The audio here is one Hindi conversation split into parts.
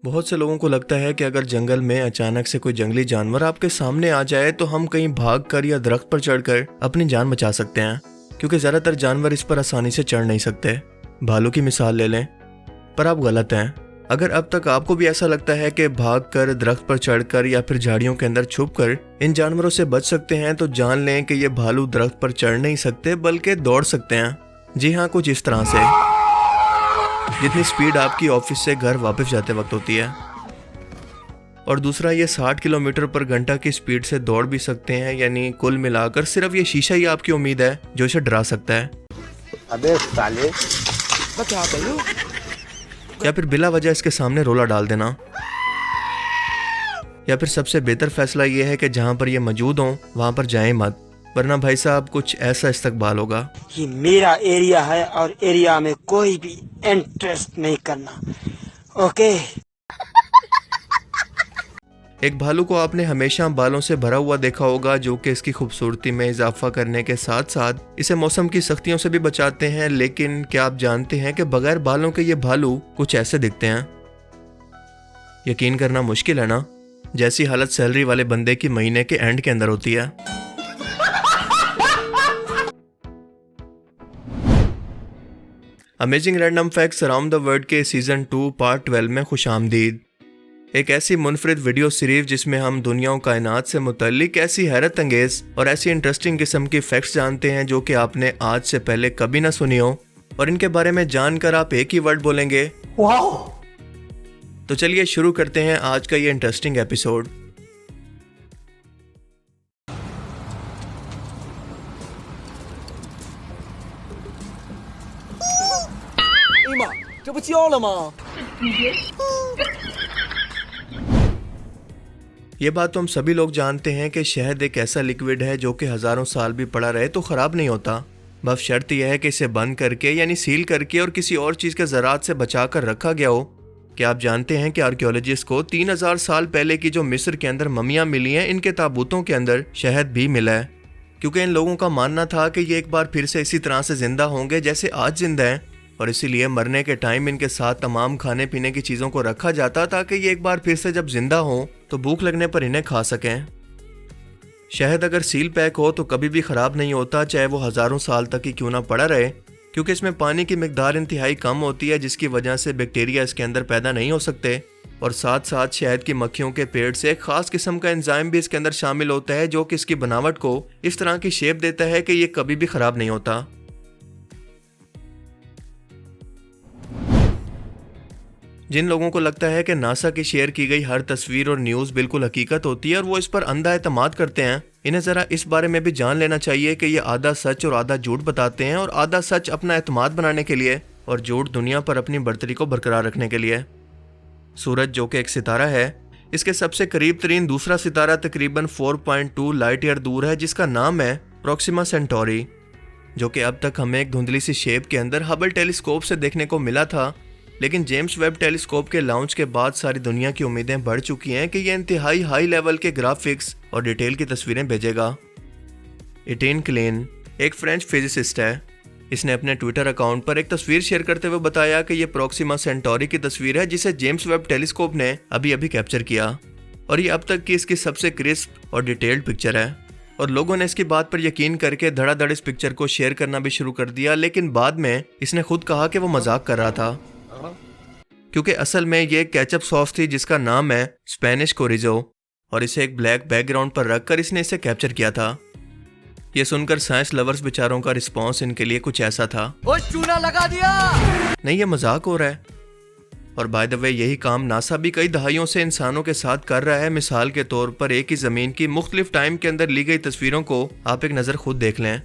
बहुत से लोगों को लगता है कि अगर जंगल में अचानक से कोई जंगली जानवर आपके सामने आ जाए तो हम कहीं भागकर या दरख्त पर चढ़कर अपनी जान बचा सकते हैं, क्योंकि ज़्यादातर जानवर इस पर आसानी से चढ़ नहीं सकते। भालू की मिसाल ले लें, पर आप गलत हैं। अगर अब तक आपको भी ऐसा लगता है कि भागकर, दरख्त पर चढ़कर या फिर झाड़ियों के अंदर छुपकर इन जानवरों से बच सकते हैं, तो जान लें कि ये भालू दरख्त पर चढ़ नहीं सकते बल्कि दौड़ सकते हैं। जी हाँ, कुछ इस तरह से, जितनी स्पीड आपकी ऑफिस से घर वापस जाते वक्त होती है। और दूसरा, ये 60 किलोमीटर पर घंटा की स्पीड से दौड़ भी सकते हैं, यानी कुल मिलाकर सिर्फ ये शीशा ही आपकी उम्मीद है जो इसे डरा सकता है। अबे साले, या फिर बिला वजह इसके सामने रोला डाल देना। या फिर सबसे बेहतर फैसला ये है कि जहां पर ये मौजूद हों वहां पर जाएं मत, वरना भाई साहब कुछ ऐसा इस्तकबाल होगा। ये मेरा एरिया है और एरिया में कोई भी इंटरेस्ट नहीं करना। ओके। एक भालू को आपने हमेशा बालों से भरा हुआ देखा होगा, जो कि इसकी खूबसूरती में इजाफा करने के साथ साथ इसे मौसम की सख्तियों से भी बचाते हैं। लेकिन क्या आप जानते हैं कि बगैर बालों के ये भालू कुछ ऐसे दिखते हैं? यकीन करना मुश्किल है ना, जैसी हालत सैलरी वाले बंदे की महीने के एंड के अंदर होती है। Amazing random facts around the world के सीजन 2 पार्ट 12 में खुशामदीद। एक ऐसी मुनफरिद वीडियो सीरीज जिसमें हम दुनिया और कायनात से मुतल्लिक ऐसी हैरत अंगेज और ऐसी इंटरेस्टिंग किस्म की फैक्ट्स जानते हैं जो कि आपने आज से पहले कभी ना सुनी हो, और इनके बारे में जानकर आप एक ही वर्ड बोलेंगे, वाओ। तो चलिए शुरू करते हैं आज का ये इंटरेस्टिंग एपिसोड। ये बात तो हम सभी लोग जानते हैं कि शहद एक ऐसा लिक्विड है जो कि हजारों साल भी पड़ा रहे तो खराब नहीं होता। बस शर्त यह है कि इसे बंद करके यानी सील करके और किसी और चीज के ज़रात से बचा कर रखा गया हो। क्या आप जानते हैं कि आर्कियोलॉजिस्ट को 3000 साल पहले की जो मिस्र के अंदर ममियां मिली हैं, इनके ताबूतों के अंदर शहद भी मिला है, क्योंकि इन लोगों का मानना था कि ये एक बार फिर से इसी तरह से जिंदा होंगे जैसे आज जिंदा हैं, और इसीलिए मरने के टाइम इनके साथ तमाम खाने पीने की चीज़ों को रखा जाता ताकि ये एक बार फिर से जब जिंदा हों तो भूख लगने पर इन्हें खा सकें। शहद अगर सील पैक हो तो कभी भी ख़राब नहीं होता, चाहे वो हज़ारों साल तक ही क्यों ना पड़ा रहे, क्योंकि इसमें पानी की मिकदार इंतहाई कम होती है, जिसकी वजह से बैक्टीरिया इसके अंदर पैदा नहीं हो सकते। और साथ साथ शहद की मक्खियों के पेट से एक ख़ास किस्म का एंजाइम भी इसके अंदर शामिल होता है जो कि इसकी बनावट को इस तरह की शेप देता है कि ये कभी भी ख़राब नहीं होता। जिन लोगों को लगता है कि नासा की शेयर की गई हर तस्वीर और न्यूज़ बिल्कुल हकीकत होती है और वो इस पर अंधा एतमाद करते हैं, इन्हें ज़रा इस बारे में भी जान लेना चाहिए कि ये आधा सच और आधा झूठ बताते हैं, और आधा सच अपना एतमाद बनाने के लिए और झूठ दुनिया पर अपनी बढ़तरी को बरकरार रखने के लिए। सूरज जो कि एक सितारा है, इसके सबसे करीब तरीन दूसरा सितारा तकरीबन 4.2 लाइट ईयर दूर है, जिसका नाम है प्रोक्सिमा सेंटोरी, जो कि अब तक हमें एक धुंधली सी शेप के अंदर हबल टेलीस्कोप से देखने को मिला था। लेकिन जेम्स वेब टेलीस्कोप के लॉन्च के बाद सारी दुनिया की उम्मीदें बढ़ चुकी हैं कि यह इंतहाई हाई लेवल के ग्राफिक्स और डिटेल की तस्वीरें भेजेगा। एटीन क्लेन एक फ्रेंच फिजिसिस्ट है। इसने अपने ट्विटर अकाउंट पर एक तस्वीर शेयर करते हुए बताया कि यह प्रोक्सिमा सेंटोरी की तस्वीर है जिसे जेम्स वेब टेलीस्कोप ने अभी अभी कैप्चर किया, और ये अब तक की इसकी सबसे क्रिस्प और डिटेल्ड पिक्चर है। और लोगों ने इसकी बात पर यकीन करके धड़ाधड़ इस पिक्चर को शेयर करना भी शुरू कर दिया, लेकिन बाद में इसने खुद कहा कि वो मजाक कर रहा था, क्योंकि असल में ये एक केचप सॉस थी जिसका नाम है स्पेनिश कोरिजो, और इसे एक ब्लैक बैकग्राउंड पर रखकर इसने इसे कैप्चर किया था। ये सुनकर साइंस लवर्स बेचारों का रिस्पांस इनके लिए कुछ ऐसा था, वो चूना लगा दिया, नहीं ये मजाक हो रहा है। और बाय द वे यही काम नासा भी कई दहाइयों से इंसानों के साथ कर रहा है। मिसाल के तौर पर एक ही जमीन की मुख्तलिफ टाइम के अंदर ली गई तस्वीरों को आप एक नज़र खुद देख लें।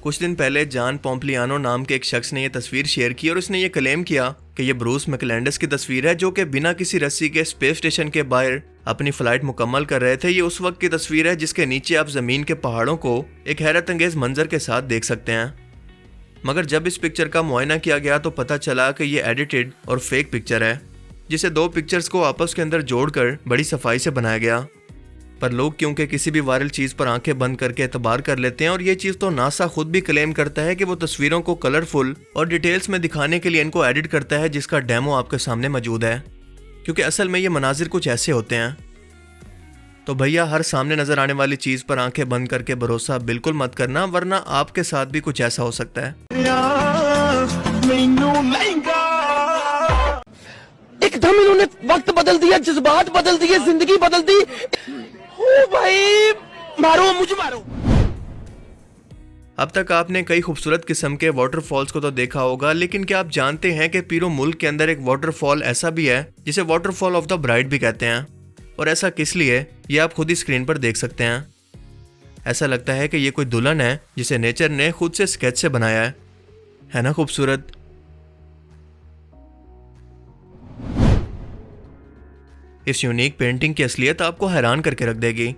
कुछ दिन पहले जॉन पोम्प्लियानो नाम के एक शख्स ने यह तस्वीर शेयर की और उसने ये क्लेम किया कि यह ब्रूस मैकलैंडस की तस्वीर है, जो कि बिना किसी रस्सी के स्पेस स्टेशन के बाहर अपनी फ्लाइट मुकम्मल कर रहे थे। ये उस वक्त की तस्वीर है जिसके नीचे आप ज़मीन के पहाड़ों को एक हैरत अंगेज मंजर के साथ देख सकते हैं। मगर जब इस पिक्चर का मुआयना किया गया तो पता चला कि यह एडिटेड और फेक पिक्चर है, जिसे दो पिक्चर्स को आपस के अंदर जोड़कर बड़ी सफाई से बनाया गया। पर लोग क्योंकि किसी भी वायरल चीज़ पर आंखें बंद करके एतबार कर लेते हैं, और ये चीज़ तो नासा खुद भी क्लेम करता है कि वो तस्वीरों को कलरफुल और डिटेल्स में दिखाने के लिए इनको एडिट करता है, जिसका डेमो आपके सामने मौजूद है। क्योंकि असल में ये मनाजिर कुछ ऐसे होते हैं। तो भैया, हर सामने नजर आने वाली चीज़ पर आंखें बंद करके भरोसा बिल्कुल मत करना, वरना आपके साथ भी कुछ ऐसा हो सकता है। एकदम इन्होंने वक्त बदल दिया, जज्बात बदल दिए, जिंदगी बदल दी। ओ भाई, मारो मुझे मारो। अब तक आपने कई खूबसूरत किस्म के वाटरफॉल्स को तो देखा होगा, लेकिन क्या आप जानते हैं कि पीरो मुल्क के अंदर एक वाटरफॉल ऐसा भी है जिसे वाटरफॉल ऑफ द ब्राइड भी कहते हैं। और ऐसा किस लिए, ये आप खुद ही स्क्रीन पर देख सकते हैं। ऐसा लगता है कि ये कोई दुल्हन है जिसे नेचर ने खुद से स्केच से बनाया है ना खूबसूरत। इस यूनिक पेंटिंग की असलियत आपको हैरान करके रख देगी।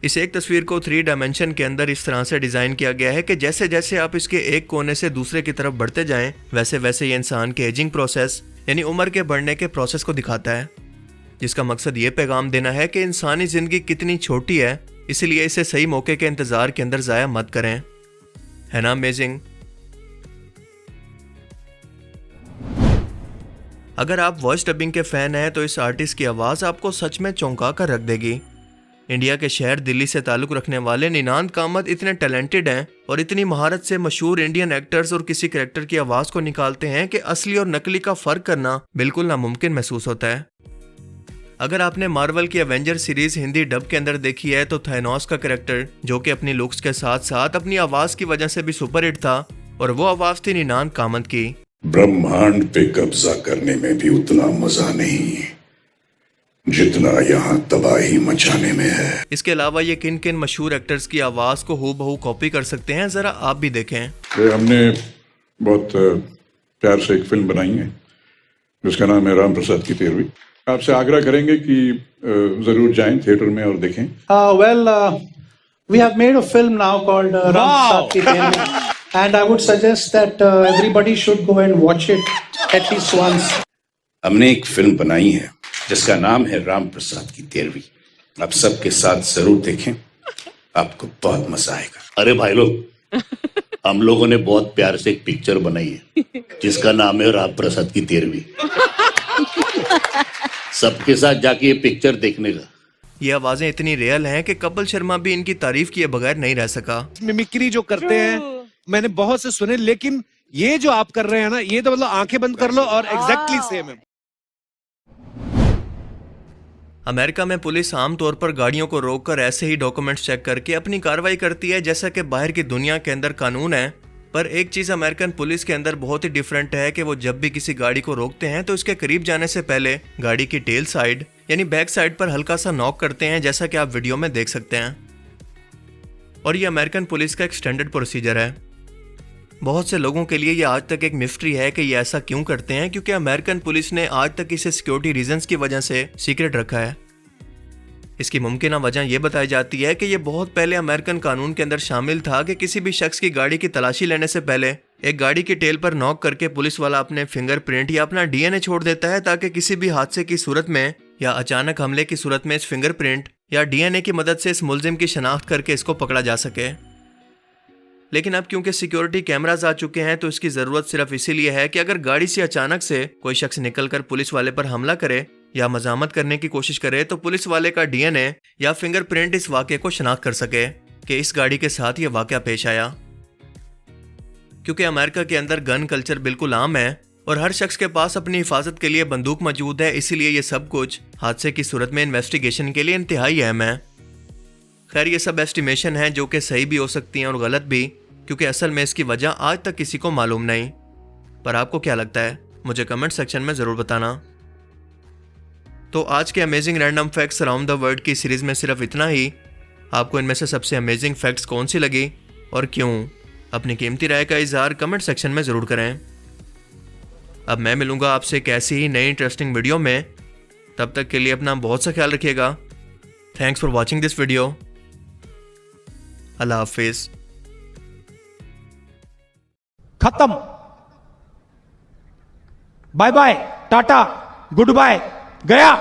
इस एक तस्वीर को 3 डायमेंशन के अंदर इस तरह से डिज़ाइन किया गया है कि जैसे जैसे आप इसके एक कोने से दूसरे की तरफ बढ़ते जाएं, वैसे वैसे ये इंसान के एजिंग प्रोसेस यानी उम्र के बढ़ने के प्रोसेस को दिखाता है, जिसका मकसद ये पैगाम देना है कि इंसानी ज़िंदगी कितनी छोटी है, इसलिए इसे सही मौके के इंतज़ार के अंदर ज़ाया मत करें। है ना अमेजिंग। अगर आप वॉइस डबिंग के फ़ैन हैं तो इस आर्टिस्ट की आवाज़ आपको सच में चौंका कर रख देगी। इंडिया के शहर दिल्ली से ताल्लुक़ रखने वाले निनांत कामत इतने टैलेंटेड हैं और इतनी महारत से मशहूर इंडियन एक्टर्स और किसी कैरेक्टर की आवाज़ को निकालते हैं कि असली और नकली का फ़र्क करना बिल्कुल नामुमकिन महसूस होता है। अगर आपने मार्वल की एवेंजर सीरीज हिंदी डब के अंदर देखी है तो थैनोस का कैरेक्टर, जो कि अपनी लुक्स के साथ साथ अपनी आवाज़ की वजह से भी सुपरहिट था, और वो आवाज़ थी निनांत कामत की। ब्रह्मांड पे कब्जा करने में भी उतना मजा नहीं जितना यहाँ तबाही मचाने में है। इसके अलावा ये किन किन मशहूर एक्टर्स की आवाज़ को हूबहू कॉपी कर सकते हैं, ज़रा आप भी देखें। हमने बहुत प्यार से एक फिल्म बनाई है जिसका नाम है राम प्रसाद की 13वीं। आपसे आग्रह करेंगे कि जरूर जाएं थिएटर में और देखें। We have made a film now called Ram Prasad Ki 13वीं, and I would suggest that everybody should go and watch it at least once. हमने एक फिल्म बनाई है जिसका नाम है राम प्रसाद की 13वीं। आप सबके साथ जरूर देखें, आपको बहुत मजा आएगा। अरे भाई लोग, हम लोगों ने बहुत प्यार से एक पिक्चर बनाई है जिसका नाम है राम प्रसाद की 13वीं। सबके साथ जाके ये पिक्चर देखने का। ये आवाज़ें इतनी रियल हैं कि कपिल शर्मा भी इनकी तारीफ किए बगैर नहीं रह सका। मिमिक्री जो करते हैं मैंने बहुत से सुने, लेकिन ये जो आप कर रहे हैं ना, ये तो मतलब आंखें बंद कर लो और एग्जैक्टली सेम है। अमेरिका में पुलिस आमतौर पर गाड़ियों को रोककर ऐसे ही डॉक्यूमेंट्स चेक करके अपनी कार्रवाई करती है जैसा कि बाहर की दुनिया के अंदर कानून है। पर एक चीज़ अमेरिकन पुलिस के अंदर बहुत ही डिफरेंट है कि वो जब भी किसी गाड़ी को रोकते हैं तो इसके करीब जाने से पहले गाड़ी की टेल साइड यानी बैक साइड पर हल्का सा नॉक करते हैं, जैसा कि आप वीडियो में देख सकते हैं। और ये अमेरिकन पुलिस का एक स्टैंडर्ड प्रोसीजर है। बहुत से लोगों के लिए ये आज तक एक मिस्ट्री है कि ये ऐसा क्यों करते हैं, क्योंकि अमेरिकन पुलिस ने आज तक इसे सिक्योरिटी रीजंस की वजह से सीक्रेट रखा है। इसकी मुमकिन वजह यह बताई जाती है कि यह बहुत पहले अमेरिकन कानून के अंदर शामिल था कि किसी भी शख्स की गाड़ी की तलाशी लेने से पहले एक गाड़ी की टेल पर नॉक करके पुलिस वाला अपने फिंगरप्रिंट या अपना डीएनए छोड़ देता है, ताकि किसी भी हादसे की सूरत में या अचानक हमले की सूरत में इस फिंगरप्रिंट या डीएनए की मदद से इस मुलजिम की शनाख्त करके इसको पकड़ा जा सके। लेकिन अब क्योंकि सिक्योरिटी कैमराज आ चुके हैं तो इसकी ज़रूरत सिर्फ इसीलिए है कि अगर गाड़ी से अचानक से कोई शख्स निकलकर पुलिस वाले पर हमला करे या मजामत करने की कोशिश करे तो पुलिस वाले का डीएनए या फिंगरप्रिंट इस वाक़े को शनाख्त कर सके कि इस गाड़ी के साथ यह वाक़या पेश आया। क्योंकि अमेरिका के अंदर गन कल्चर बिल्कुल आम है और हर शख्स के पास अपनी हिफाजत के लिए बंदूक मौजूद है, इसीलिए ये सब कुछ हादसे की सूरत में इन्वेस्टिगेशन के लिए इंतहाई अहम है। खैर, ये सब एस्टिमेशन है जो कि सही भी हो सकती हैं और गलत भी, क्योंकि असल में इसकी वजह आज तक किसी को मालूम नहीं। पर आपको क्या लगता है, मुझे कमेंट सेक्शन में ज़रूर बताना। तो आज के amazing random facts around the world की सीरीज़ में सिर्फ इतना ही। आपको इनमें से सबसे अमेजिंग फैक्ट्स कौन सी लगी और क्यों, अपनी कीमती राय का इज़हार कमेंट सेक्शन में ज़रूर करें। अब मैं मिलूंगा आपसे एक ऐसी ही नई इंटरेस्टिंग वीडियो में। तब तक के लिए अपना बहुत सा ख्याल रखिएगा। Thanks for watching this video. अल्लाह हाफिज़। खत्म। Bye bye, tata, goodbye, गया।